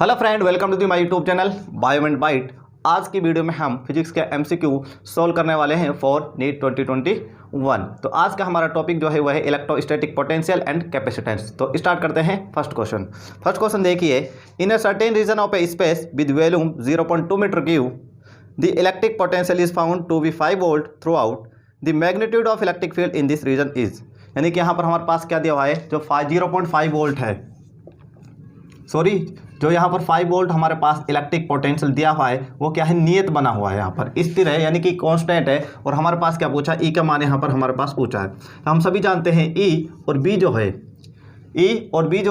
Hello friend, welcome to the my YouTube channel Bio and Byte. आज की video में हम फिजिक्स के एमसीक्यू सॉल्व करने वाले हैं फॉर नीट 2021। तो आज का हमारा टॉपिक जो है वह है इलेक्ट्रोस्टैटिक पोटेंशियल एंड कैपेसिटेंस। तो स्टार्ट करते हैं फर्स्ट क्वेश्चन देखिए, in a certain region of a space with volume 0.2 metre cube the electric potential is found to be 5 volt throughout the magnitude of electric field in this region is. यानी कि यहाँ पर हमारे पास क्या दिया हुआ है, जो 0.5 वोल्ट है, जो यहाँ पर 5 वोल्ट हमारे पास इलेक्ट्रिक पोटेंशियल दिया हुआ है वो क्या है, नियत बना हुआ है, यहाँ पर स्थिर है, यानी कि कांस्टेंट है। और हमारे पास क्या पूछा, ई का मान यहाँ पर हमारे पास पूछा है। तो हम सभी जानते हैं ई और बी जो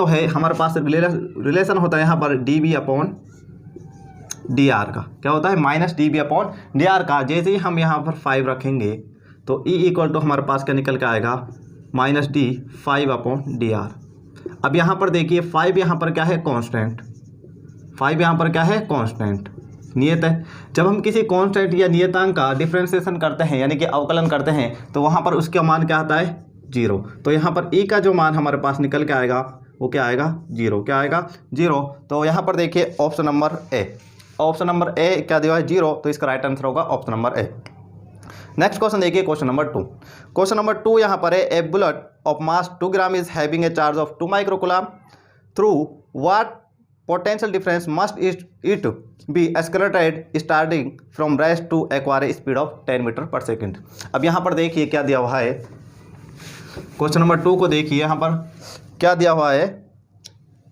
है हमारे पास रिलेशन होता है यहाँ पर D B upon D R का। क्या होता है, minus D B upon D R का। जैसे ही हम यहाँ पर 5 रखेंगे तो ई इक्वल टू हमारे पास क्या निकल के आएगा, minus D 5 upon D are. अब यहाँ पर देखिए 5 यहाँ पर क्या है, कांस्टेंट। 5 यहाँ पर क्या है, कांस्टेंट, नियत है। जब हम किसी कांस्टेंट या नियतांक का डिफरेंशिएशन करते हैं यानी कि अवकलन करते हैं तो वहाँ पर उसका मान क्या आता है, 0। तो यहाँ पर ई का जो मान हमारे पास निकल के आएगा वो क्या आएगा, 0। क्या आएगा, 0। तो यहाँ पर देखिए ऑप्शन नंबर ए क्या दिया है, 0। तो इसका राइट आंसर होगा option number A. Next question देखिए, क्वेश्चन नंबर 2 यहाँ पर है, a bullet of mass 2 gram is having a charge of 2 microcoulomb through what potential difference must it be accelerated starting from rest to acquire a speed of 10 metre per second. अब यहाँ पर देखिए क्या दिया हुआ है, क्वेश्चन नंबर 2 को देखिए, यहाँ पर क्या दिया हुआ है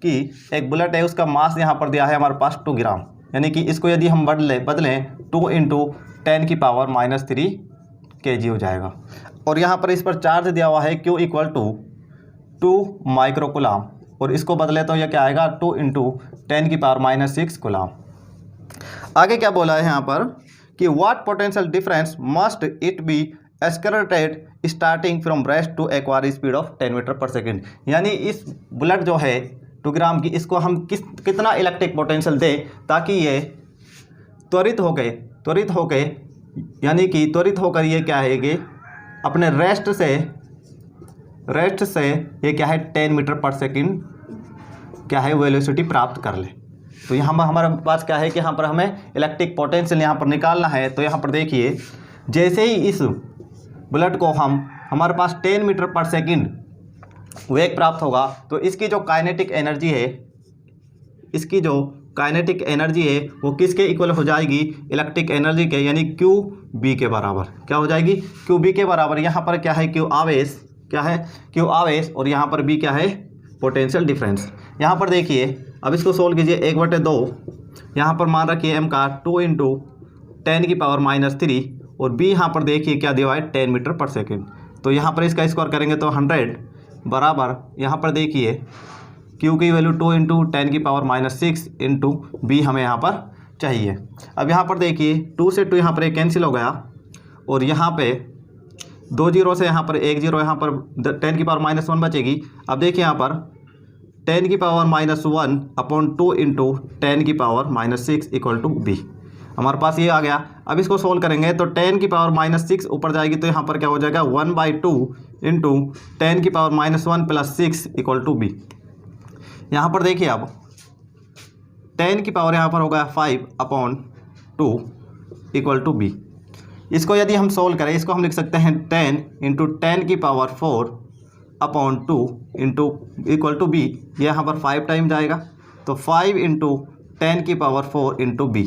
कि एक बुलेट है, उसका मास यहाँ पर दिया है हमारे पास 2 ग्राम, यानी कि इसको यदि हम बदलें 2 × 10⁻³ kg हो जाएगा। और यहाँ पर इस पर चार्ज दिया हुआ है Q = 2 माइक्रोकूलम, और इसको बदले तो यह क्या आएगा, 2 × 10⁻⁶ कूलम। आगे क्या बोला है यहाँ पर कि what potential difference must it be accelerated starting from rest to acquire speed of 10 metre per second. यानी इस बुलेट जो है 2 ग्राम की, इसको हम कितना इलेक्ट्रिक पोटेंशियल दें ताकि ये त्वरित होके यानी कि त्वरित होकर ये क्या है कि अपने रेस्ट से ये क्या है 10 मीटर पर सेकंड क्या है वेलोसिटी प्राप्त कर ले। तो यहाँ पर हमारे पास क्या है कि यहाँ पर हमें इलेक्ट्रिक पोटेंशियल यहाँ पर निकालना है। तो यहाँ पर देखिए, जैसे ही इस बुलेट को हमारे पास 10 मीटर पर सेकंड वेग प्राप्त होगा तो इसकी जो काइनेटिक एनर्जी है वो किसके इक्वल हो जाएगी, इलेक्ट्रिक एनर्जी के, यानी क्यू बी के बराबर। क्या हो जाएगी, क्यू बी के बराबर। यहाँ पर क्या है, क्यू आवेश, और यहाँ पर बी क्या है, पोटेंशियल डिफरेंस। यहाँ पर देखिए, अब इसको सोल्व कीजिए, 1/2 यहाँ पर मान रखिए एम का 2 × 10⁻³ और बी यहाँ पर देखिए क्या दिया है, 10 मीटर पर सेकेंड। तो यहाँ पर इसका स्क्वायर करेंगे तो 100 बराबर, यहाँ पर देखिए क्यू की वैल्यू 2 × 10⁻⁶ इंटू बी हमें यहाँ पर चाहिए। अब यहाँ पर देखिए 2 से 2 यहाँ पर एक कैंसिल हो गया, और यहाँ पे 2 0 से यहाँ पर 1 0, यहाँ पर 10⁻⁻1 बचेगी। अब देखिए यहाँ पर 10⁻⁻1 अपॉन 2 × 10⁻⁻6 = b। हमारे पास ये आ गया। अब इसको सोल्व करेंगे तो 10⁻⁻6 ऊपर जाएगी तो यहाँ पर क्या हो जाएगा, 1/2 × 10⁻⁻1 + 6 = b। यहाँ पर देखिए अब 10 की पावर यहाँ पर होगा 5/2 = b। इसको यदि हम सोल्व करें, इसको हम लिख सकते हैं 10 × 10⁻⁴ अपॉन 2 = b। ये यहाँ पर 5 टाइम जाएगा तो 5 × 10⁻⁴ b।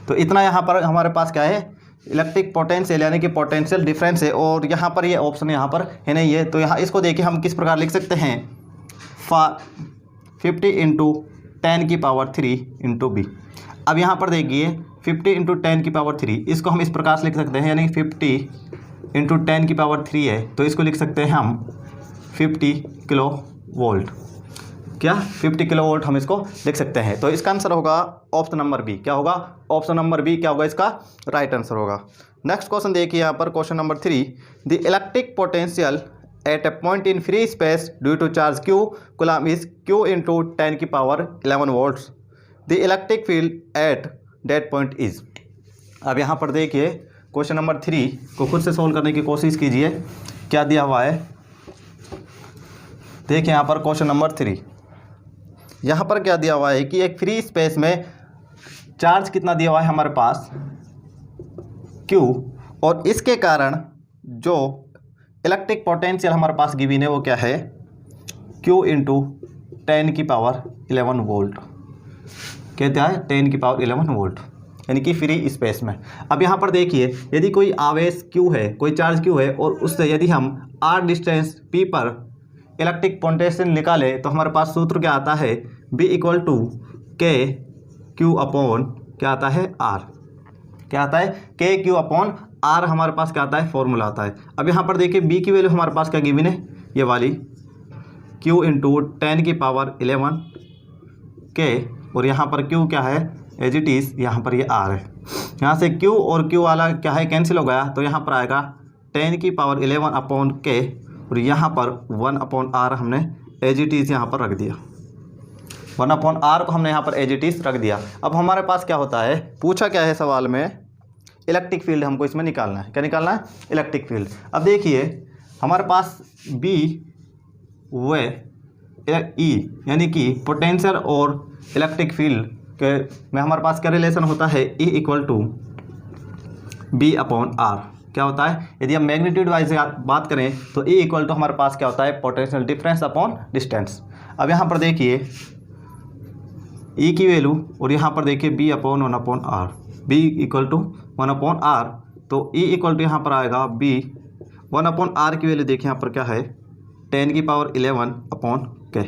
तो इतना यहाँ पर हमारे पास क्या है, इलेक्ट्रिक पोटेंशियल यानी कि पोटेंशियल डिफरेंस है। और यहाँ पर ये ऑप्शन यहाँ पर है नहीं है। तो यहाँ इसको देखिए हम किस प्रकार लिख सकते हैं, 50 × 10⁻³ b। अब यहाँ पर देखिए 50 × 10⁻³, इसको हम इस प्रकार से लिख सकते हैं, यानी 50 × 10⁻³ है तो इसको लिख सकते हैं हम 50 किलो वोल्ट। क्या, 50 किलो वोल्ट हम इसको लिख सकते हैं। तो इसका आंसर होगा ऑप्शन नंबर बी। क्या होगा, ऑप्शन नंबर बी क्या होगा, इसका राइट आंसर होगा। नेक्स्ट क्वेश्चन देखिए यहाँ पर, question number 3, the electric potential at a point in free space due to charge q coulomb is q × 10⁻11 volts. The electric field at that point is। अब यहाँ पर देखिए क्वेश्चन नंबर 3 को खुद से सोल्व करने की कोशिश कीजिए, क्या दिया हुआ है। देखिए यहाँ पर क्वेश्चन नंबर 3, यहाँ पर क्या दिया हुआ है कि एक फ्री स्पेस में चार्ज कितना दिया हुआ है हमारे पास Q, और इसके कारण जो इलेक्ट्रिक पोटेंशियल हमारे पास गिवन है वो क्या है Q इंटू 10⁻11 वोल्ट, कहता है 10⁻11 वोल्ट, यानी कि फ्री स्पेस में। अब यहाँ पर देखिए यदि कोई आवेश Q है, कोई चार्ज Q है, और उससे यदि हम R डिस्टेंस P पर इलेक्ट्रिक पोटेंशियल निकाले तो हमारे पास सूत्र क्या आता है B इक्वल टू के क्यू अपॉन क्या आता है R, क्या आता है के क्यू अपॉन R, हमारे पास क्या आता है फॉर्मूला आता है। अब यहाँ पर देखिए B की वैल्यू हमारे पास क्या गिवन है, ये वाली Q इंटू 10⁻11 के, और यहाँ पर Q क्या है एज इट इज़, यहाँ पर ये R है। यहाँ से Q और Q वाला क्या है कैंसिल हो गया, तो यहाँ पर आएगा 10⁻11 अपॉन के, और यहाँ पर 1/R हमने एज इट इज़ यहाँ पर रख दिया, 1/R को हमने यहाँ पर एज इट इज़ रख दिया। अब हमारे पास क्या होता है, पूछा क्या है सवाल में, इलेक्ट्रिक फील्ड हमको इसमें निकालना है। क्या निकालना है, इलेक्ट्रिक फील्ड। अब देखिए हमारे पास B व E यानी कि पोटेंशियल और इलेक्ट्रिक फील्ड के में हमारे पास क्या रिलेशन होता है, E इक्वल टू B/R क्या होता है। यदि हम मैग्नीट्यूड वाइज बात करें तो E इक्वल टू हमारे पास क्या होता है पोटेंशियल डिफरेंस अपॉन डिस्टेंस। अब यहाँ पर देखिए E की वैल्यू, और यहाँ पर देखिए B/1/R, B equal to 1/R, तो E इक्वल टू यहाँ पर आएगा B 1/R की वैल्यू देखिए यहाँ पर क्या है 10⁻11 अपॉन के,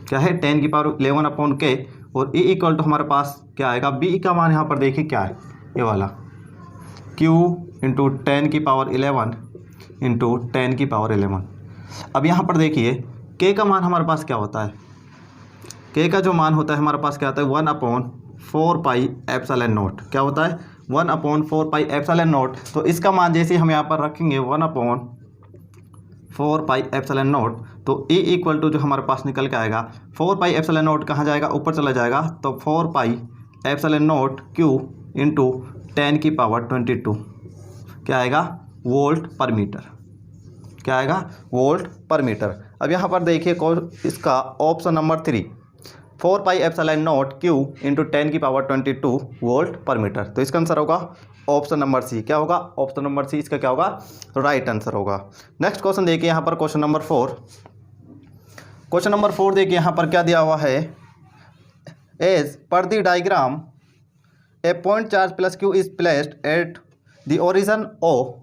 क्या है 10⁻11 अपॉन के, और E इक्वल टू हमारे पास क्या आएगा, B का मान यहाँ पर देखिए क्या है ये वाला Q इंटू 10⁻11 इंटू 10⁻11। अब यहाँ पर देखिए K का मान हमारे पास क्या होता है, K का जो मान होता है हमारे पास क्या आता है 1/4πε0, क्या होता है 1/4πε0। तो इसका मान जैसे हम यहाँ पर रखेंगे 1/4πε0, तो E इक्वल टू जो हमारे पास निकल के आएगा 4πε0 कहाँ जाएगा, ऊपर चला जाएगा, तो 4πε0 Q इंटू 10⁻22 क्या आएगा वोल्ट पर मीटर, क्या आएगा वोल्ट पर मीटर। अब यहाँ पर देखिए इसका option number 3 4πε0 Q into 10⁻22 volt पर मीटर, तो इसका आंसर होगा ऑप्शन नंबर सी। क्या होगा ऑप्शन नंबर सी, इसका क्या होगा राइट आंसर होगा। नेक्स्ट क्वेश्चन देखिए यहाँ पर क्वेश्चन नंबर 4। क्वेश्चन नंबर 4 देखिए यहाँ पर क्या दिया हुआ है, as per the diagram a point charge plus Q is placed at the origin O,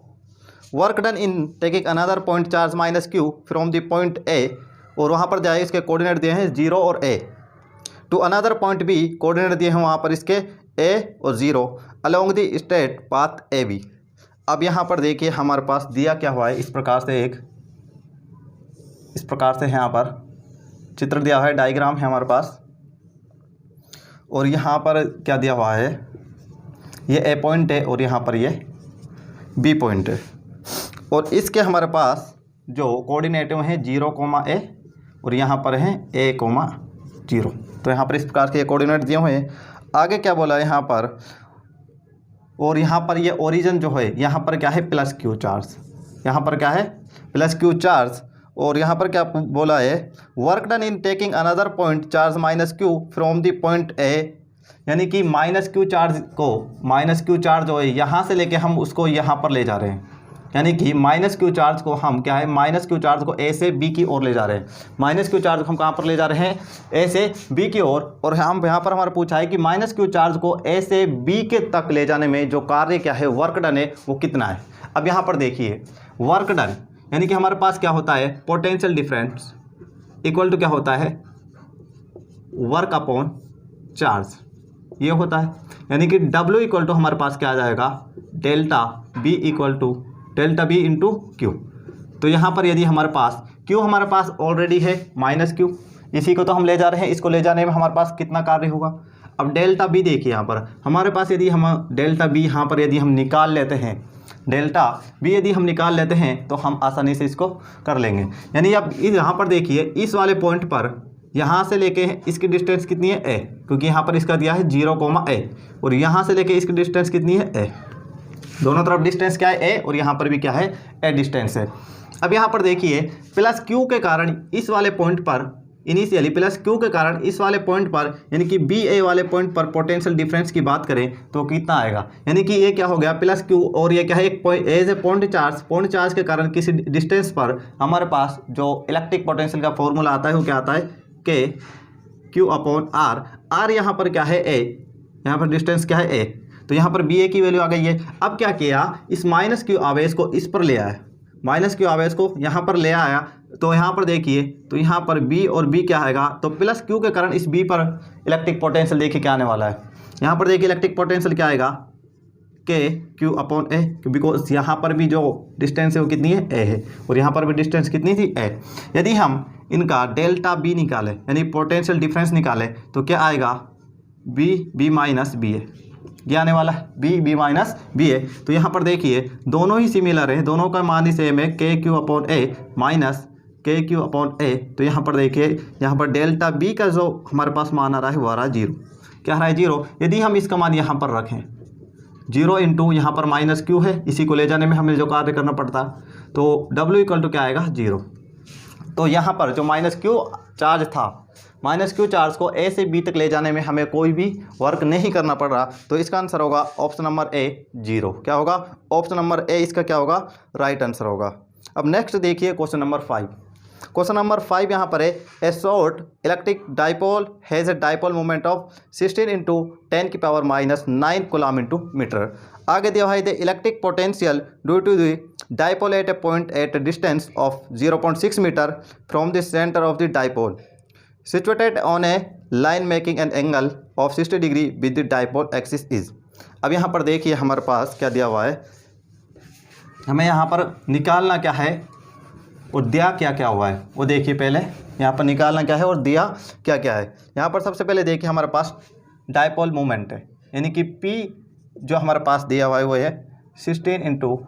work done in taking another point charge minus Q from the point A, और वहाँ पर जाए इसके कोऑर्डिनेट दिए हैं 0 और A, to another point B coordinate दिए हैं वहाँ पर इसके A और 0 along the straight path AB। अब यहाँ पर देखिए हमारे पास दिया क्या हुआ है, इस प्रकार से यहाँ पर चित्र दिया हुआ है, डायग्राम है हमारे पास, और यहाँ पर क्या दिया हुआ है, ये A पॉइंट है और यहाँ पर ये B पॉइंट है, और इसके हमारे पास जो कोऑर्डिनेट हैं 0,A और यहाँ पर हैं A,0। तो यहाँ पर इस प्रकार के कोऑर्डिनेट दिए हुए हैं। आगे क्या बोला है यहाँ पर, और यहाँ पर ये ओरिजिन जो है यहाँ पर क्या है प्लस Q चार्ज, यहाँ पर क्या है प्लस Q चार्ज, और यहाँ पर क्या बोला है work done in taking another point charge minus Q from the point A, यानी कि माइनस Q चार्ज जो है यहाँ से लेके हम उसको यहाँ पर ले जा रहे हैं, यानी कि माइनस Q चार्ज को हम क्या है माइनस Q चार्ज को A से B की ओर ले जा रहे हैं, माइनस Q चार्ज को हम कहाँ पर ले जा रहे हैं A से B की ओर, और हम यहाँ पर हमारा पूछा है कि माइनस Q चार्ज को A से B के तक ले जाने में जो कार्य क्या है वर्क डन है वो कितना है। अब यहाँ पर देखिए वर्क डन यानी कि हमारे पास क्या होता है पोटेंशियल डिफरेंस इक्वल टू क्या होता है वर्क अपॉन चार्ज, ये होता है, यानी कि W इक्वल टू हमारे पास क्या आ जाएगा delta B equal to delta B into Q। तो यहाँ पर यदि हमारे पास Q हमारे पास ऑलरेडी है माइनस Q, इसी को तो हम ले जा रहे हैं, इसको ले जाने में हमारे पास कितना कार्य होगा। अब डेल्टा B देखिए यहाँ पर हमारे पास यदि हम डेल्टा B यहाँ पर यदि हम निकाल लेते हैं, डेल्टा B यदि हम निकाल लेते हैं तो हम आसानी से इसको कर लेंगे। यानी अब यहाँ पर देखिए इस वाले पॉइंट पर यहाँ से लेके इसकी डिस्टेंस कितनी है A, क्योंकि यहाँ पर इसका दिया है 0,A, और यहाँ से लेके इसकी डिस्टेंस कितनी है A, दोनों तरफ डिस्टेंस क्या है A, और यहाँ पर भी क्या है A डिस्टेंस है। अब यहाँ पर देखिए प्लस Q के कारण इस वाले पॉइंट पर इनिशियली प्लस क्यू के कारण इस वाले पॉइंट पर यानी कि बी ए वाले पॉइंट पर पोटेंशियल डिफरेंस की बात करें तो कितना आएगा, यानी कि ये क्या हो गया प्लस क्यू और ये क्या है एक point as a point charge के कारण किसी डिस्टेंस पर हमारे पास जो इलेक्ट्रिक पोटेंशियल का फॉर्मूला आता है वो क्या आता है के क्यू अपॉन आर। आर यहाँ पर क्या है ए, यहाँ पर डिस्टेंस क्या है ए, तो यहाँ पर बी ए की वैल्यू आ गई है। अब क्या किया, इस माइनस क्यू आवेश को इस पर ले आया, माइनस क्यू आवेश को यहाँ पर ले आया, तो यहाँ पर देखिए तो यहाँ पर बी और बी क्या आएगा, तो प्लस क्यू के कारण इस बी पर इलेक्ट्रिक पोटेंशियल देखिए क्या आने वाला है। यहाँ पर देखिए इलेक्ट्रिक पोटेंशियल क्या आएगा के क्यू अपॉन ए, बिकॉज यहाँ पर भी जो डिस्टेंस है वो कितनी है ए है और यहाँ पर भी डिस्टेंस कितनी थी ए। यदि हम इनका डेल्टा बी निकालें यानी पोटेंशियल डिफरेंस निकालें तो क्या आएगा बी बी माइनस बी ए, ये आने वाला है बी बी माइनस बी ए। तो यहाँ पर देखिए दोनों ही सिमिलर है, दोनों का मान ही सेम है के क्यू अपॉन ए माइनस के क्यू अपॉन ए। तो यहाँ पर देखिए यहाँ पर डेल्टा बी का जो हमारे पास मान आ रहा है वो आ रहा है 0, क्या आ रहा है 0। यदि हम इसका मान यहाँ पर रखें 0 इंटू यहाँ पर माइनस क्यू है, इसी को ले जाने में हमें जो कार्य करना पड़ता तो W इक्वल टू क्या आएगा 0। तो यहाँ पर जो माइनस क्यू चार्ज था, माइनस क्यू चार्ज को ए से बी तक ले जाने में हमें कोई भी वर्क नहीं करना पड़ रहा, तो इसका आंसर होगा ऑप्शन नंबर ए 0। क्या होगा ऑप्शन नंबर ए इसका क्या होगा राइट आंसर होगा। अब नेक्स्ट देखिए क्वेश्चन नंबर 5। क्वेश्चन नंबर 5 यहाँ पर है a short electric dipole has a dipole moment of 16 into 10 की power minus 9 coulomb into metre. आगे दिया है the electric potential due to the dipole at a point at a distance of 0.6 metre from the centre of the dipole situated on a line making an angle of 60 degree with the dipole axis is. अब यहाँ पर देखिए हमारे पास क्या दिया हुआ है, हमें यहाँ पर निकालना क्या है और दिया क्या क्या हुआ है वो देखिए। पहले यहाँ पर निकालना क्या है और दिया क्या क्या है। यहाँ पर सबसे पहले देखिए हमारे पास डाइपोल मोमेंट है, यानी कि P जो हमारे पास दिया हुआ है वो है 16 इंटू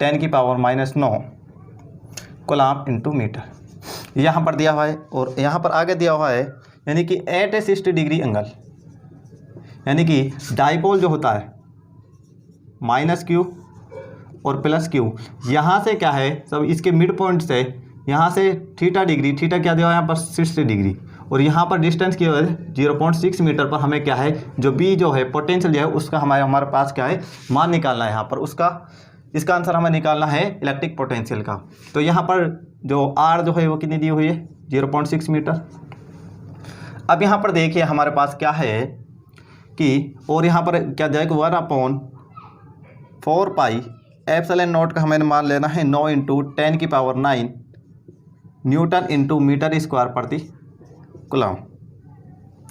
10 की power minus 9 coulomb into metre, यहाँ पर दिया हुआ है। और यहाँ पर आगे दिया हुआ है यानी कि एट ए 60 डिग्री एंगल, यानी कि डाइपोल जो होता है माइनस क्यू और प्लस क्यू, यहाँ से क्या है सब इसके मिड पॉइंट से यहाँ से थीटा डिग्री, थीटा क्या दिया हुआ है यहाँ पर 60 डिग्री, और यहाँ पर डिस्टेंस की वजह 0.6 मीटर पर हमें क्या है जो बी जो है पोटेंशियल जो है उसका हमारे पास क्या है मान निकालना है। यहाँ पर उसका इसका आंसर हमें निकालना है इलेक्ट्रिक पोटेंशियल का। तो यहाँ पर जो आर जो है वो कितनी दी हुई है 0.6 मीटर। अब यहाँ पर देखिए हमारे पास क्या है कि और यहाँ पर क्या जाएगा 1/4 पाई एप्सिलॉन नॉट का हमें मान लेना है 9 इंटू 10 की power 9 newton into metre square प्रति कूलम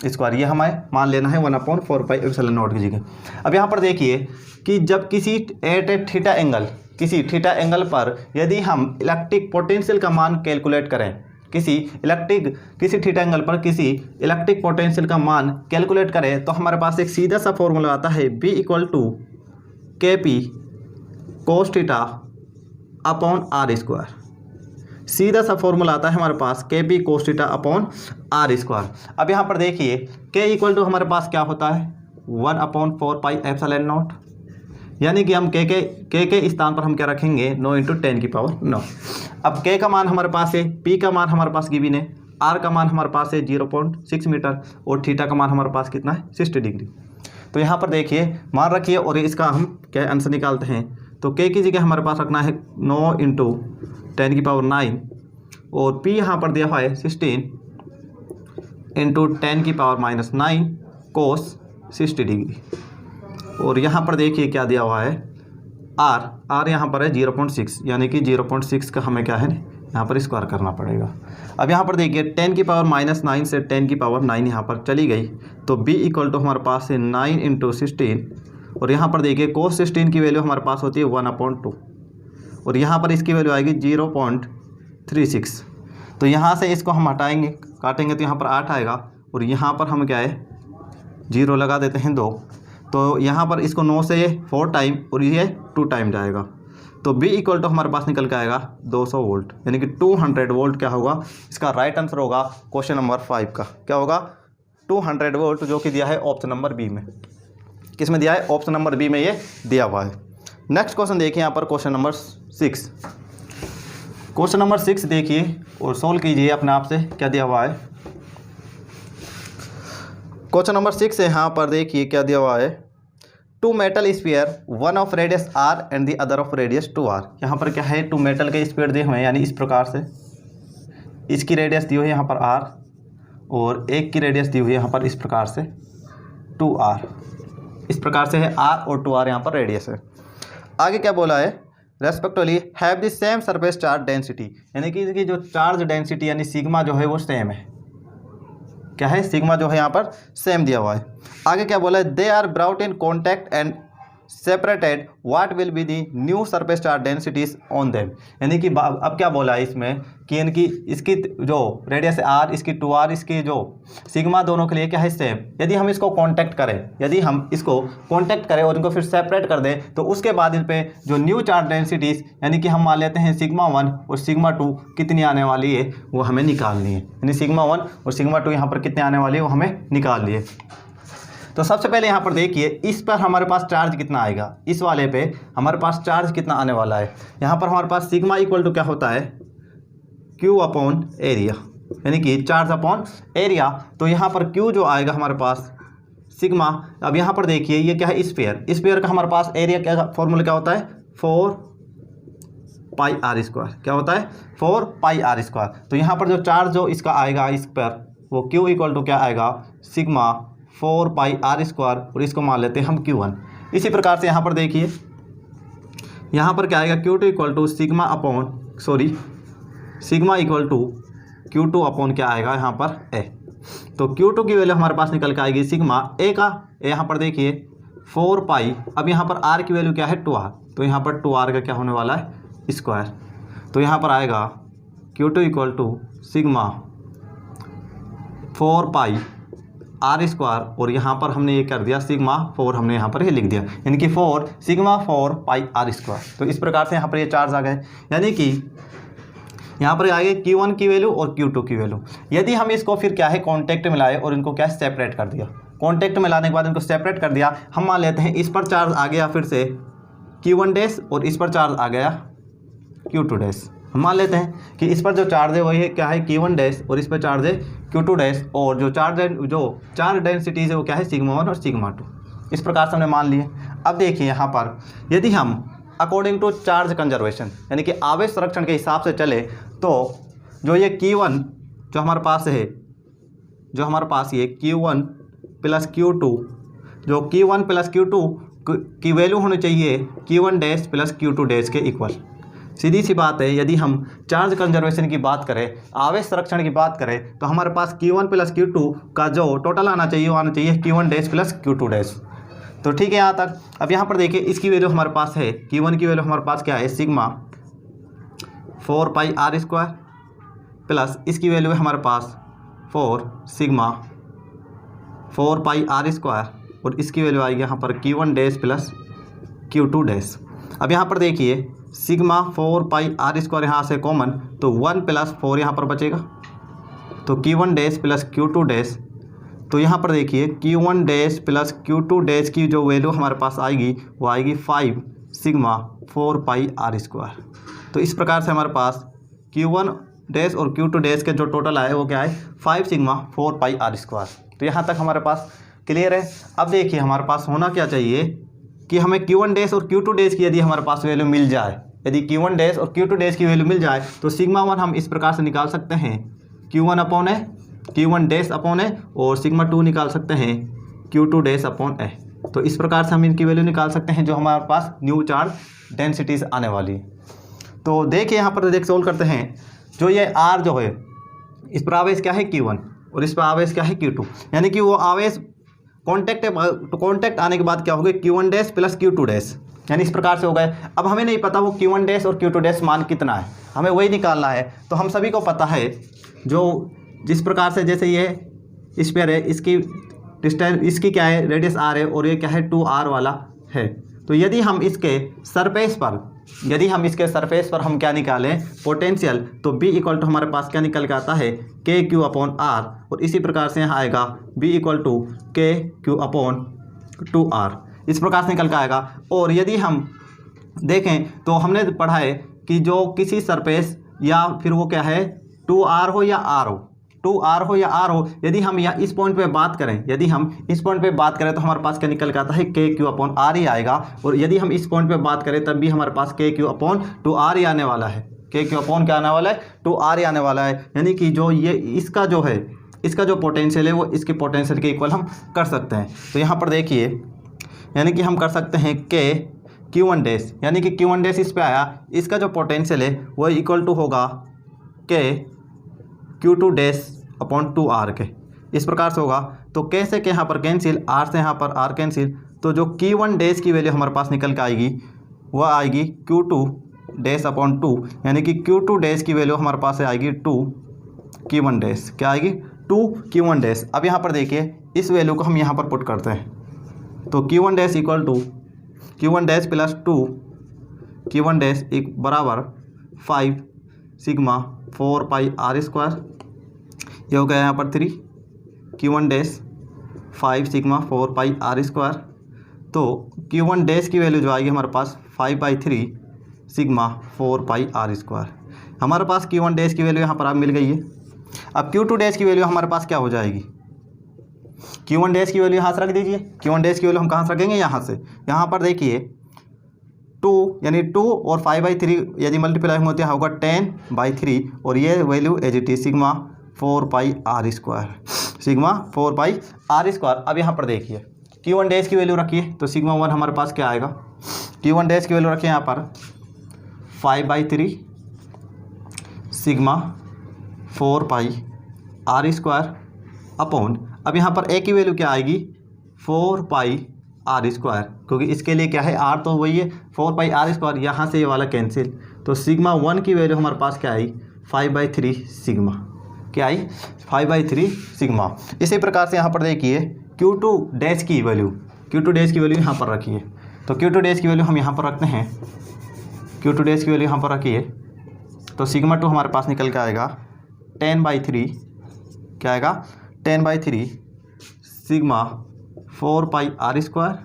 स्क्वायर, ये हमें मान लेना है 1/4 पाई एप्सिलॉन नॉट की जगह। अब यहाँ पर देखिए कि जब किसी एट ए थीटा एंगल, किसी थीटा एंगल पर यदि हम इलेक्ट्रिक पोटेंशियल का मान कैलकुलेट करें, किसी थीटा एंगल पर किसी इलेक्ट्रिक पोटेंशियल का मान कैलकुलेट करें तो हमारे पास एक सीधा सा फॉर्मूला आता है B equal to K P cos theta upon R square. सीधा सा फॉर्मूला आता है हमारे पास K P cos theta upon R square. अब यहाँ पर देखिए के इक्वल टू हमारे पास क्या होता है 1/4 पाई एप्सिलॉन नॉट, यानी कि हम के स्थान पर हम क्या रखेंगे 9 इंटू 10 की पावर 9। अब के का मान हमारे पास है, पी का मान हमारे पास गिवन है, आर का मान हमारे पास है 0.6 मीटर और थीटा का मान हमारे पास कितना है 60 डिग्री। तो यहाँ पर देखिए मान रखिए और इसका हम क्या आंसर निकालते हैं। तो के की जगह हमारे पास रखना है 9 इंटू 10 की पावर 9 और पी यहाँ पर दिया हुआ है 16 इंटू 10 की पावर माइनस 9 कोस 60 डिग्री। और यहाँ पर देखिए क्या दिया हुआ है आर यहाँ पर है 0.6, यानी कि 0.6 का हमें क्या है यहाँ पर स्क्वायर करना पड़ेगा। अब यहाँ पर देखिए 10 की पावर माइनस 9 से 10 की पावर 9 यहाँ पर चली गई, तो B इक्वल टू हमारे पास है 9 इंटू 16 और यहाँ पर देखिए कोस 16 की वैल्यू हमारे पास होती है 1/2 और यहाँ पर इसकी वैल्यू आएगी 0.36। तो यहाँ से इसको हम हटाएंगे काटेंगे तो यहाँ पर 8 आएगा और यहाँ पर हम क्या है 0 लगा देते हैं 2, तो यहाँ पर इसको 9 से 4 टाइम और ये 2 टाइम जाएगा, तो B इक्वल टू हमारे पास निकल के आएगा 200 वोल्ट, यानी कि 200 वोल्ट क्या होगा इसका राइट आंसर होगा क्वेश्चन नंबर 5 का। क्या होगा 200 वोल्ट, जो कि दिया है ऑप्शन नंबर बी में। किस में दिया है ऑप्शन नंबर बी में ये दिया हुआ है। नेक्स्ट क्वेश्चन देखिए यहाँ पर क्वेश्चन नंबर 6। क्वेश्चन नंबर 6 देखिए और सोल्व कीजिए अपने आप से, क्या दिया हुआ है। क्वेश्चन नंबर 6 है, यहाँ पर देखिए क्या दिया हुआ है। Two metal sphere, one of radius R and the other of radius 2r। यहाँ पर क्या है, टू मेटल के स्फीयर दिए हुए हैं, यानी इस प्रकार से इसकी रेडियस दी हुई है यहाँ पर r और एक की रेडियस दी हुई है यहाँ पर इस प्रकार से 2r। इस प्रकार से है r और 2r यहाँ पर रेडियस है। आगे क्या बोला है, respectively have the same surface charge density, यानी कि इसकी जो चार्ज डेंसिटी यानी सिग्मा जो है वो सेम है। क्या है, सिग्मा जो है यहाँ पर सेम दिया हुआ है। आगे क्या बोला है, they are brought in contact and separated, what will be the new surface charge densities on them. यानी कि अब क्या बोला है इसमें कि इनकी इसकी जो रेडियस आर, इसकी 2r, इसकी जो सिग्मा दोनों के लिए क्या है सेम। यदि हम इसको कांटेक्ट करें और इनको फिर सेपरेट कर दें तो उसके बाद इन पे जो न्यू चार्ज डेंसिटीज यानी कि हम मान लेते हैं सिग्मा 1 और सिग्मा 2 कितनी आने वाली है वो हमें निकालनी है। यानी सिग्मा 1 और सिग्मा 2 यहाँ पर कितने आने वाली है वो हमें निकालनी है। तो सबसे पहले यहाँ पर देखिए इस पर हमारे पास चार्ज कितना आएगा, इस वाले पे हमारे पास चार्ज कितना आने वाला है। यहाँ पर हमारे पास सिग्मा इक्वल टू क्या होता है, Q अपॉन एरिया, यानी कि चार्ज अपॉन एरिया। तो यहाँ पर Q जो आएगा हमारे पास सिग्मा। अब यहाँ पर देखिए ये क्या है, स्फीयर का हमारे पास एरिया क्या फॉर्मूला क्या होता है, 4πr²। क्या होता है, 4πr²। तो यहाँ पर जो चार्ज जो इसका आएगा इस पर वो Q इक्वल टू क्या आएगा, सिग्मा 4πr² और इसको मान लेते हैं हम Q1। इसी प्रकार से यहाँ पर देखिए यहाँ पर क्या आएगा, Q2 equal to sigma equal to Q2 upon क्या आएगा यहाँ पर A। तो Q2 की वैल्यू हमारे पास निकल के आएगी सिग्मा A का, यहाँ पर देखिए 4π। अब यहाँ पर R की वैल्यू क्या है 2r, तो यहाँ पर 2r का क्या होने वाला है, स्क्वायर। तो यहाँ पर आएगा Q2 equal to sigma 4πr² और यहाँ पर हमने ये कर दिया सिग्मा 4, हमने यहाँ पर ये लिख दिया, यानी कि सिग्मा 4πr²। तो इस प्रकार से यहाँ पर ये चार्ज आ गए, यानी कि यहाँ पर आगे Q1 की वैल्यू और Q2 की वैल्यू। यदि हम इसको फिर क्या है कॉन्टैक्ट में लाए और इनको क्या है सेपरेट कर दिया, कॉन्टैक्ट में लाने के बाद इनको सेपरेट कर दिया, हम मान लेते हैं इस पर चार्ज आ गया फिर से Q1 डैश और इस पर चार्ज आ गया Q2 डैश। हम मान लेते हैं कि इस पर जो चार्ज है वही है क्या है Q1 डैश और इस पर चार्ज है Q2 डैश और जो चार्ज डेंसिटीज है वो क्या है सिग्मा 1 और सिग्मा 2। इस प्रकार से हमने मान लिए। अब देखिए यहाँ पर यदि हम अकॉर्डिंग टू चार्ज कंजर्वेशन यानी कि आवेश संरक्षण के हिसाब से चले तो जो ये Q1 जो हमारे पास है, जो हमारे पास ये Q1 प्लस Q2, जो Q1 प्लस Q2 की वैल्यू होनी चाहिए Q1 dash plus Q2 dash के इक्वल। सीधी सी बात है, यदि हम चार्ज कंजर्वेशन की बात करें, आवेश संरक्षण की बात करें तो हमारे पास Q1 प्लस Q2 का जो टोटल आना चाहिए वो आना चाहिए Q1 dash plus Q2 dash. तो ठीक है यहाँ तक। अब यहाँ पर देखिए इसकी वैल्यू हमारे पास है, Q1 की वैल्यू हमारे पास क्या है सिग्मा 4πr² प्लस इसकी वैल्यू है हमारे पास 4 सिग्मा 4πr² और इसकी वैल्यू आएगी यहाँ पर Q1 dash plus Q2 dash. अब यहाँ पर देखिए सिग्मा 4πr² यहाँ से कॉमन तो 1 प्लस 4 यहाँ पर बचेगा, तो Q1 dash plus Q2 dash. तो यहाँ पर देखिए Q1 dash plus Q2 dash की जो वैल्यू हमारे पास आएगी वो आएगी 5 सिग्मा 4πr²। तो इस प्रकार से हमारे पास Q1 डैश और Q2 डैश के जो टोटल आए वो क्या है 5 सिग्मा 4πr²। तो यहाँ तक हमारे पास क्लियर है। अब देखिए हमारे पास होना क्या चाहिए कि हमें Q1 डैश और Q2 डैश की यदि हमारे पास वैल्यू मिल जाए, यदि Q1 डैश और Q2 डैश की वैल्यू मिल जाए तो सिग्मा 1 हम इस प्रकार से निकाल सकते हैं Q1 अपॉन ए, Q1 डैश अपॉन ए और सिग्मा 2 निकाल सकते हैं Q2 डैश अपॉन ए। तो इस प्रकार से हम इनकी वैल्यू निकाल सकते हैं जो हमारे पास न्यू चार्ज डेंसिटीज आने वाली। तो देखिए यहाँ पर देख सोल्व करते हैं, जो ये R जो है इस पर आवेश क्या है Q1 और इस पर आवेश क्या है Q2, यानी कि वो आवेश कॉन्टैक्ट आने के बाद क्या हो गया Q1 dash plus Q2 dash, यानी इस प्रकार से हो गए। अब हमें नहीं पता वो Q1 डैश और Q2 डैश मान कितना है, हमें वही निकालना है। तो हम सभी को पता है जो जिस प्रकार से जैसे ये इस पर है इसकी डिस्टेंस इसकी क्या है रेडियस r है और ये क्या है 2r वाला है। तो यदि हम इसके सरफेस पर हम क्या निकालें पोटेंशियल, तो B इक्वल टू हमारे पास क्या निकल के आता है KQ अपॉन R और इसी प्रकार से यहाँ आएगा B equal to KQ upon 2R, इस प्रकार से निकल के आएगा। और यदि हम देखें तो हमने पढ़ा है कि जो किसी सरफेस या फिर वो क्या है 2r हो या r हो, 2r हो या r हो। यदि हम या इस पॉइंट पे बात करें, यदि हम इस पॉइंट पे बात करें तो हमारे पास क्या निकल के आता है KQ/r ही आएगा। और यदि हम इस पॉइंट पे बात करें तब भी हमारे पास KQ/2r ही आने वाला है। KQ क्या आने वाला है, 2r ही आने वाला है। यानी कि जो ये इसका जो है, इसका जो पोटेंशियल है वो इसके पोटेंशियल के इक्वल हम कर सकते हैं। तो यहाँ पर देखिए, यानी कि हम कर सकते हैं Q1 डैश, यानी कि Q1 डैश इस पे आया, इसका जो पोटेंशियल है वो इक्वल टू होगा Q2 डैश अपॉन 2r के, इस प्रकार से होगा। तो K से K यहाँ पर कैंसिल, R से यहाँ पर R कैंसिल, तो जो Q1 डैश की वैल्यू हमारे पास निकल के आएगी वह आएगी Q2 डैश अपॉन 2, यानी कि Q2 डैश की वैल्यू हमारे पास आएगी 2 Q1 डैश, क्या आएगी 2 Q1 डैश। अब यहाँ पर देखिए इस वैल्यू को हम यहाँ पर पुट करते हैं, तो Q1 dash equal to Q1 dash plus 2 Q1 dash एक बराबर 5 सिग्मा 4 पाई r स्क्वायर, ये हो गया यहाँ पर 3 Q1 dash 5 sigma 4 pi r square. तो Q1 डैश की वैल्यू जो आएगी हमारे पास 5/3 सिग्मा 4 पाई r स्क्वायर। हमारे पास Q1 डैश की वैल्यू यहाँ पर आप मिल गई है। अब Q2 डैश की वैल्यू हमारे पास क्या हो जाएगी, Q1 डैश की वैल्यू यहाँ से रख दीजिए। Q1 डैश की वैल्यू हम कहाँ से रखेंगे, यहाँ से। यहाँ पर देखिए 2 यानी 2 और 5/3 यदि मल्टीप्लाई होते हैं होगा 10/3, और ये value as it is sigma 4 pi r square, sigma 4 pi r square. अब यहाँ पर देखिए Q1 डैश की वैल्यू रखिए, तो सिग्मा 1 हमारे पास क्या आएगा, Q1 डैश की वैल्यू रखिए यहाँ पर 5/3 sigma 4 pi r square upon, अब यहाँ पर a की वैल्यू क्या आएगी 4 पाई r स्क्वायर, क्योंकि इसके लिए क्या है r तो वही है 4 पाई r स्क्वायर, यहाँ से ये वाला कैंसिल। तो सिग्मा 1 की वैल्यू हमारे पास क्या आई 5/3 सिग्मा, क्या आई 5/3 सिग्मा। इसी प्रकार से यहाँ पर देखिए Q2 डैश की वैल्यू, Q2 डैश की वैल्यू यहाँ पर रखिए, तो Q2 डैश की वैल्यू हम यहाँ पर रखते हैं, Q2 डैश की वैल्यू यहाँ पर रखिए, तो सिग्मा 2 हमारे पास निकल के आएगा 10/3, क्या आएगा 10/3 sigma 4 pi r square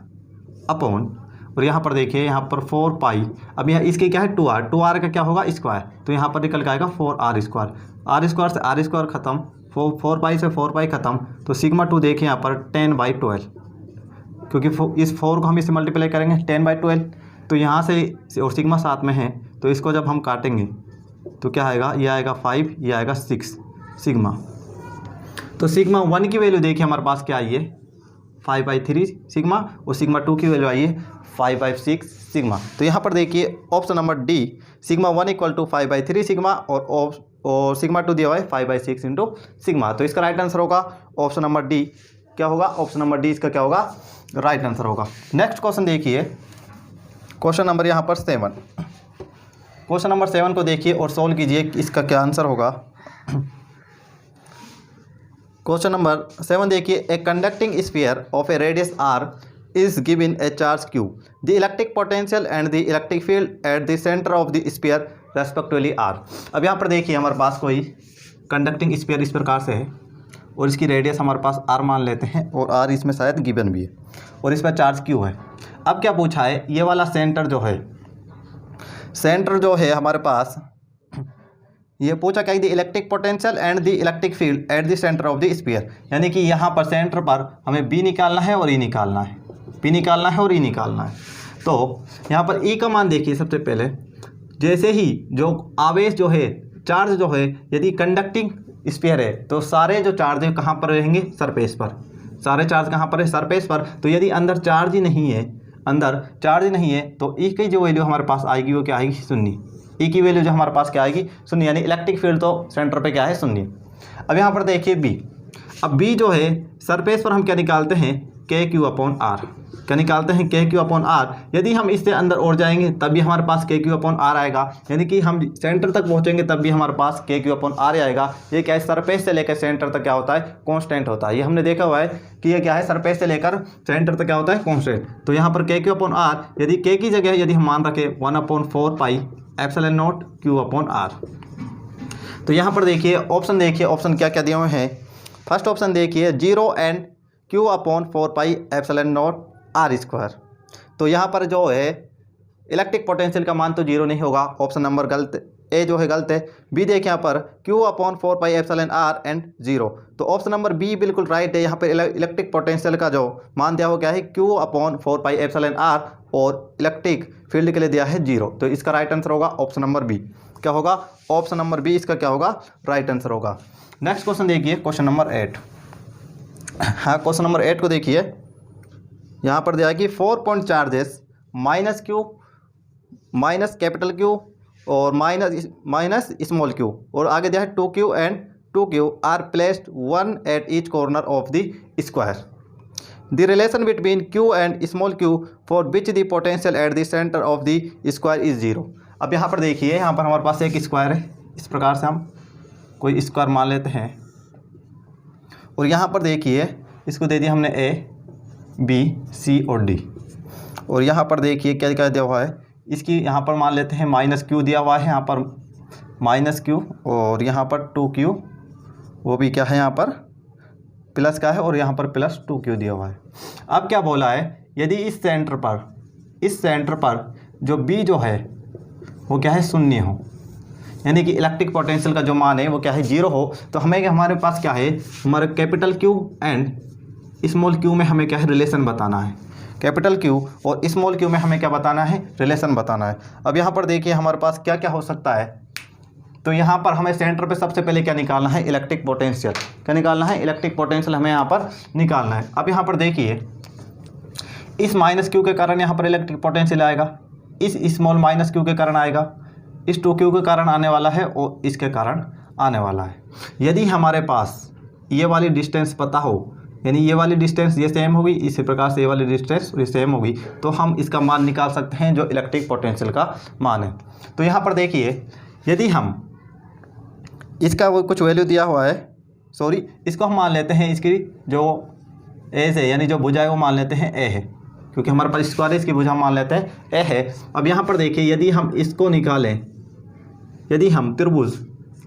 upon, और यहाँ पर देखिए यहाँ पर 4 पाई, अब यहाँ इसके क्या है 2r का क्या होगा स्क्वायर, तो यहाँ पर निकल के आएगा 4r स्क्वायर, r स्क्वायर से r स्क्वायर खत्म, 4 पाई से 4 पाई खत्म, तो सिग्मा 2 देखिए यहाँ पर 10/12, क्योंकि इस 4 को हम इससे मल्टीप्लाई करेंगे 10/12, तो यहाँ से और सिग्मा साथ में है, तो इसको जब हम काटेंगे तो क्या आएगा, ये आएगा 5, ये आएगा 6 सिग्मा। तो सिग्मा 1 की वैल्यू देखिए हमारे पास क्या आई है 5/3 सिग्मा, और सिग्मा 2 की वैल्यू आई है 5/6 सिग्मा। तो यहाँ पर देखिए option number D sigma 1 equal to 5/3 sigma और सिग्मा 2 दिया हुआ है 5/6 इंटू सिग्मा। तो इसका राइट आंसर होगा ऑप्शन नंबर डी, क्या होगा ऑप्शन नंबर डी इसका क्या होगा राइट आंसर होगा। नेक्स्ट क्वेश्चन देखिए, क्वेश्चन नंबर यहाँ पर 7, क्वेश्चन नंबर 7 को देखिए और सॉल्व कीजिए, इसका क्या आंसर होगा। क्वेश्चन नंबर 7 देखिए, a conducting sphere of a radius r is given a charge q, the electric potential and the electric field at the center of the sphere respectively r। अब यहाँ पर देखिए हमारे पास कोई कंडक्टिंग स्फीयर इस प्रकार से है और इसकी रेडियस हमारे पास r मान लेते हैं, और r इसमें शायद गिवन भी है, और इस पर चार्ज q है। अब क्या पूछा है, ये वाला सेंटर जो है हमारे पास, ये पूछा क्या, the electric potential and the electric field at the centre of the sphere, यानी कि यहाँ पर सेंटर पर हमें बी निकालना है और ई निकालना है, पी निकालना है और ई निकालना है। तो यहाँ पर ई का मान देखिए, सबसे पहले जैसे ही जो आवेश जो है, चार्ज जो है, यदि कंडक्टिंग स्फीयर है तो सारे जो चार्ज है कहाँ पर रहेंगे, सरफेस पर, सारे चार्ज कहाँ पर है, सरफेस पर। तो यदि अंदर चार्ज ही नहीं है, तो ई की जो वैल्यू हमारे पास आएगी वो क्या आएगी, शून्य। ई की वैल्यू जो हमारे पास क्या आएगी, शून्य, यानी इलेक्ट्रिक फील्ड तो सेंटर पे क्या है, शून्य। अब यहाँ पर देखिए बी, अब बी जो है सरफेस पर हम क्या निकालते हैं, KQ/r, क्या निकालते हैं, KQ/r। यदि हम इससे अंदर और जाएंगे तब भी हमारे पास KQ/r आएगा, यानी कि हम सेंटर तक पहुँचेंगे तब भी हमारे पास KQ/r आएगा। ये क्या है, सरफेस से लेकर सेंटर तक क्या होता है, कांस्टेंट होता है। ये हमने देखा हुआ है कि ये क्या है, सरफेस से लेकर सेंटर तक क्या होता है, कांस्टेंट। तो यहाँ पर KQ/r, यदि K की जगह यदि हम मान रखें 1/4 पाई एप्सिलॉन नॉट Q/r। तो यहाँ पर देखिए ऑप्शन, देखिए ऑप्शन क्या क्या दिए हुए हैं। फर्स्ट ऑप्शन देखिए 0 and Q/4 pi epsilon not r square. तो यहाँ पर जो है इलेक्ट्रिक पोटेंशियल का मान तो 0 नहीं होगा, ऑप्शन नंबर गलत ए जो है गलत है। बी देखिए यहाँ पर Q अपॉन 4πε/r एंड 0। तो ऑप्शन नंबर बी बिल्कुल राइट है। यहाँ पर इलेक्ट्रिक पोटेंशियल का जो मान दिया वो क्या है Q अपॉन 4πε/r और इलेक्ट्रिक फील्ड के लिए दिया है 0। तो इसका राइट आंसर होगा ऑप्शन नंबर बी। क्या होगा? ऑप्शन नंबर बी इसका क्या होगा? राइट आंसर होगा। नेक्स्ट क्वेश्चन देखिए, क्वेश्चन नंबर 8। हाँ, क्वेश्चन नंबर 8 को देखिए, यहाँ पर दिया है कि 4 point charges -Q minus capital Q और माइनस स्मॉल q और आगे दिया है 2Q and 2Q are placed one at each corner of the square. The relation between Q and small q for which the potential at the centre of the square is 0। अब यहाँ पर देखिए, यहाँ पर हमारे पास एक स्क्वायर है। इस प्रकार से हम कोई स्क्वायर मान लेते हैं और यहाँ पर देखिए इसको दे दिया हमने A, B, C और D। और यहाँ पर देखिए क्या क्या दिया हुआ है, इसकी यहाँ पर मान लेते हैं -Q दिया हुआ है, यहाँ पर -Q और यहाँ पर 2Q, वो भी क्या है यहाँ पर प्लस का है और यहाँ पर +2Q दिया हुआ है। अब क्या बोला है, यदि इस सेंटर पर जो B जो है वो क्या है शून्य हो, यानी कि इलेक्ट्रिक पोटेंशियल का जो मान है वो क्या है 0 हो, तो हमें हमारे पास क्या है, हमारे capital Q and small q में हमें क्या है रिलेशन बताना है। कैपिटल Q और स्मॉल q में हमें क्या बताना है, रिलेशन बताना है। अब यहाँ पर देखिए हमारे पास क्या क्या हो सकता है, तो यहाँ पर हमें सेंटर पे सबसे पहले क्या निकालना है, इलेक्ट्रिक पोटेंशियल। क्या निकालना है? इलेक्ट्रिक पोटेंशियल हमें यहाँ पर निकालना है। अब यहाँ पर देखिए इस -Q के कारण यहाँ पर इलेक्ट्रिक पोटेंशियल आएगा, इस स्मॉल -Q के कारण आएगा, इस 2Q के कारण आने वाला है और इसके कारण आने वाला है। यदि हमारे पास ये वाली डिस्टेंस पता हो, यानी ये वाली डिस्टेंस ये सेम होगी, इसी प्रकार से ये वाली डिस्टेंस ये सेम होगी, तो हम इसका मान निकाल सकते हैं जो इलेक्ट्रिक पोटेंशियल का मान है। तो यहाँ पर देखिए यदि हम इसका वो कुछ वैल्यू दिया हुआ है, सॉरी इसको हम मान लेते हैं, इसकी जो ए से यानी जो भुजा है वो मान लेते हैं ए है, क्योंकि हमारे पास स्क्वायर है, इसकी भुजा मान लेते हैं ए है। अब यहाँ पर देखिए यदि हम इसको निकालें, यदि हम त्रिभुज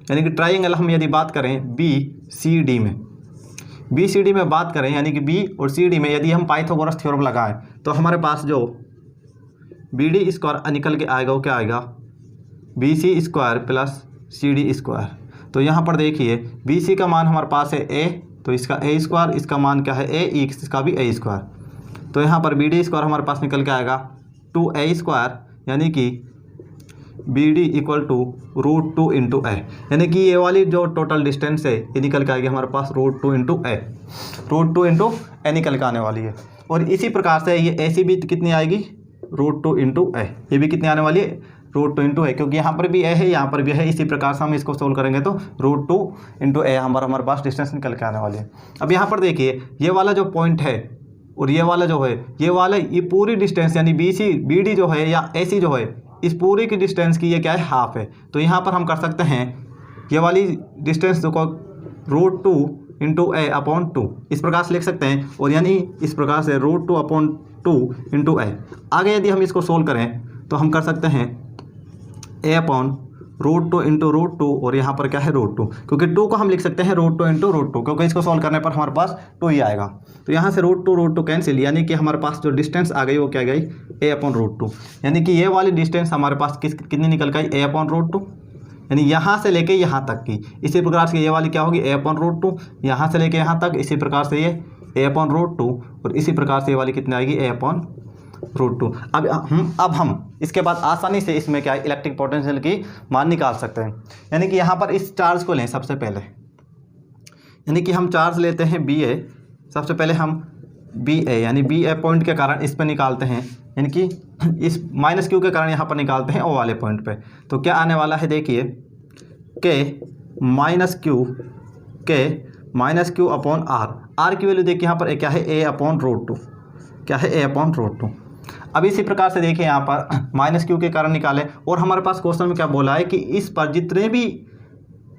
यानी कि ट्राइंगल हम यदि बात करें BCD में, BCD में बात करें यानी कि B और CD में यदि हम पाइथागोरस थ्योरम लगाएं, तो हमारे पास जो BD स्क्वायर निकल के आएगा वो क्या आएगा, BC square plus CD square. तो यहाँ पर देखिए BC का मान हमारे पास है A, तो इसका A स्क्वायर, इसका मान क्या है A, इसका भी A स्क्वायर। तो यहाँ पर BD स्क्वायर हमारे पास निकल के आएगा 2A स्क्वायर, यानी कि BD equal to √2 into A, यानी कि ये वाली जो टोटल डिस्टेंस है ये निकल के आएगी हमारे पास √2 इंटू A, √2 इंटू A निकल के आने वाली है। और इसी प्रकार से ये AC भी कितनी आएगी, √2 इंटू A, ये भी कितनी आने वाली है, √2 इंटू A, क्योंकि यहाँ पर भी A है यहाँ पर भी है। इसी प्रकार से हम इसको सोल्व करेंगे तो √2 इंटू A हमारे पास डिस्टेंस निकल के आने वाली है। अब यहाँ पर देखिए ये वाला जो पॉइंट है और ये वाला जो है, ये पूरी डिस्टेंस यानी BD जो है या AC जो है, इस पूरी की डिस्टेंस की ये क्या है, हाफ है। तो यहाँ पर हम कर सकते हैं ये वाली डिस्टेंस को √2 इंटू A अपॉन 2 इस प्रकार से लिख सकते हैं, और यानी इस प्रकार से √2 अपॉन 2 इंटू A। आगे यदि हम इसको सोल्व करें तो हम कर सकते हैं A अपॉन √2 इंटू √2 और यहाँ पर क्या है √2, क्योंकि 2 को हम लिख सकते हैं √2 इंटू √2, क्योंकि इसको सॉल्व करने पर हमारे पास 2 ही आएगा। तो यहाँ से √2 कैंसिल, यानी कि हमारे पास जो डिस्टेंस आ गई वो क्या गई, A अपॉन √2, यानी कि ये वाली डिस्टेंस हमारे पास कितनी निकल गई, A अपॉन √2, यानी यहाँ से लेके यहाँ तक की। इसी प्रकार से ये वाली क्या होगी, A अपॉन √2, यहाँ से लेके यहाँ तक, इसी प्रकार से ये A अपॉन √2 और इसी प्रकार से ये वाली कितनी आएगी, A अपॉन √2। अब हम इसके बाद आसानी से इसमें क्या है, इलेक्ट्रिक पोटेंशियल की मान निकाल सकते हैं। यानी कि यहाँ पर इस चार्ज को लें सबसे पहले, यानी कि हम चार्ज लेते हैं BA, सबसे पहले हम BA यानी BA पॉइंट के कारण इस पर निकालते हैं, यानी कि इस -Q के कारण यहाँ पर निकालते हैं O वाले पॉइंट पे। तो क्या आने वाला है देखिए, K अपॉन R की वैल्यू देखिए यहाँ पर क्या है, A अपॉन √2, क्या है A अपॉन √2। अब इसी प्रकार से देखिए यहाँ पर -Q के कारण निकालें, और हमारे पास क्वेश्चन में क्या बोला है कि इस पर जितने भी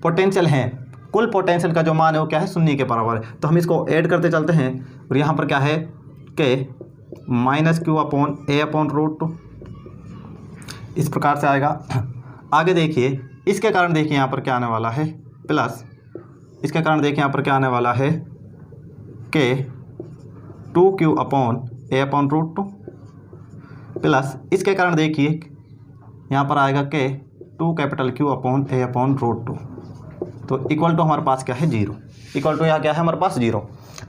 पोटेंशियल हैं, कुल पोटेंशियल का जो मान है वो क्या है, 0 के बराबर है। तो हम इसको ऐड करते चलते हैं, और यहाँ पर क्या है, K अपॉन A अपॉन √2 इस प्रकार से आएगा। आगे देखिए इसके कारण देखिए यहाँ पर क्या आने वाला है, प्लस इसके कारण देखिए यहाँ पर क्या आने वाला है, K2Q upon A upon √2 plus इसके कारण देखिए यहाँ पर आएगा 2 capital Q upon A upon root 2। तो इक्वल टू हमारे पास क्या है 0, इक्वल टू यहाँ क्या है हमारे पास 0।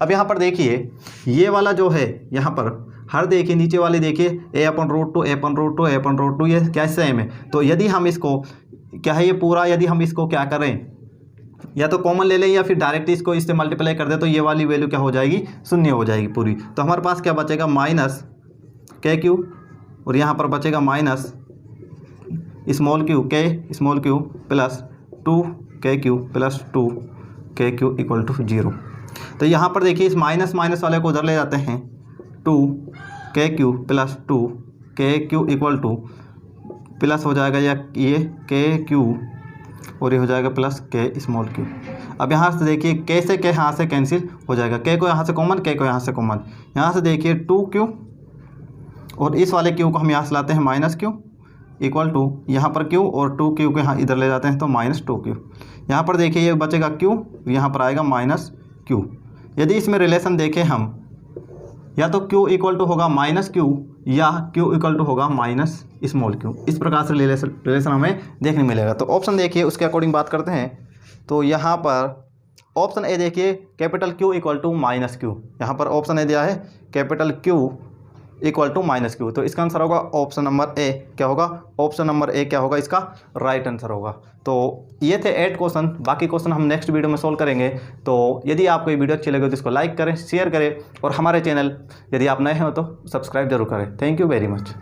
अब यहाँ पर देखिए ये वाला जो है यहाँ पर हर देखिए नीचे वाले देखिए A upon root 2 A upon root 2 A upon root 2 ये क्या सेम है। तो यदि हम इसको क्या है ये पूरा यदि हम इसको क्या करें या तो कॉमन ले लें या फिर डायरेक्ट इसको इससे मल्टीप्लाई कर दे तो ये वाली वैल्यू क्या हो जाएगी शून्य हो जाएगी पूरी। तो हमारे पास क्या बचेगा माइनस KQ और यहाँ पर बचेगा minus small q plus 2KQ plus 2KQ equal to 0। तो यहाँ पर देखिए इस माइनस माइनस वाले को उधर ले जाते हैं 2KQ plus 2KQ equal two plus हो जाएगा या ये KQ और ये हो जाएगा प्लस K स्मॉल q। अब यहाँ से देखिए K से K यहाँ से कैंसिल हो जाएगा, K को यहाँ से कॉमन K को यहाँ से कॉमन, यहाँ से देखिए 2Q और इस वाले Q को हम यहाँ से लाते हैं माइनस Q इक्वल टू यहाँ पर Q और 2Q को यहाँ इधर ले जाते हैं तो माइनस 2Q। यहाँ पर देखिए ये बचेगा Q, यहाँ पर आएगा माइनस Q। यदि इसमें रिलेशन देखें हम या तो Q इक्वल टू होगा माइनस Q या Q इक्वल टू होगा माइनस स्मॉल q। इस प्रकार से रिलेशन हमें देखने मिलेगा। तो ऑप्शन देखिए उसके अकॉर्डिंग बात करते हैं। तो यहाँ पर ऑप्शन ए देखिए capital Q equal to minus Q, यहाँ पर ऑप्शन ए दिया है capital Q equal to minus Q। तो इसका आंसर होगा ऑप्शन नंबर ए। क्या होगा ऑप्शन नंबर ए क्या होगा इसका राइट आंसर होगा। तो ये थे 8 क्वेश्चन, बाकी क्वेश्चन हम नेक्स्ट वीडियो में सोल्व करेंगे। तो यदि आपको ये वीडियो अच्छी लगे तो इसको लाइक करें, शेयर करें और हमारे चैनल यदि आप नए हैं तो सब्सक्राइब जरूर करें। Thank you very much.